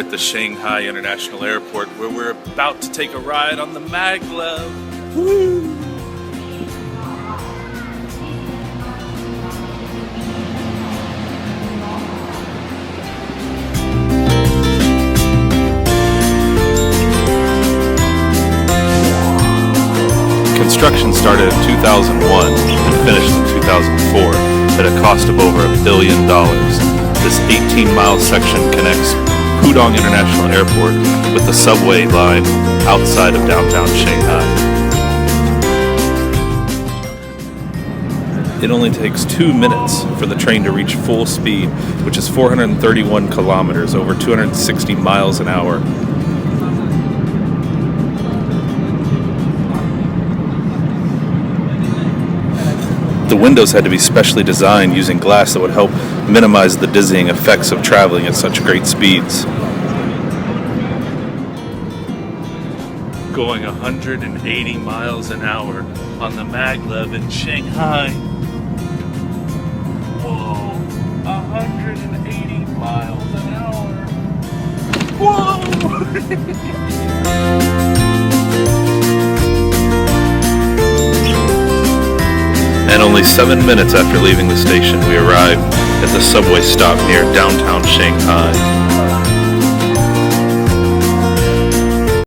at the Shanghai International Airport, where we're about to take a ride on the Maglev. Woo! Construction started in 2001 and finished in 2004 at a cost of over $1 billion. This 18-mile section connects Pudong International Airport with the subway line outside of downtown Shanghai. It only takes 2 minutes for the train to reach full speed, which is 431 kilometers, over 260 miles an hour. The windows had to be specially designed using glass that would help minimize the dizzying effects of traveling at such great speeds. Going 180 miles an hour on the Maglev in Shanghai. Whoa, 180 miles an hour. Whoa! And only 7 minutes after leaving the station, we arrived at the subway stop near downtown Shanghai.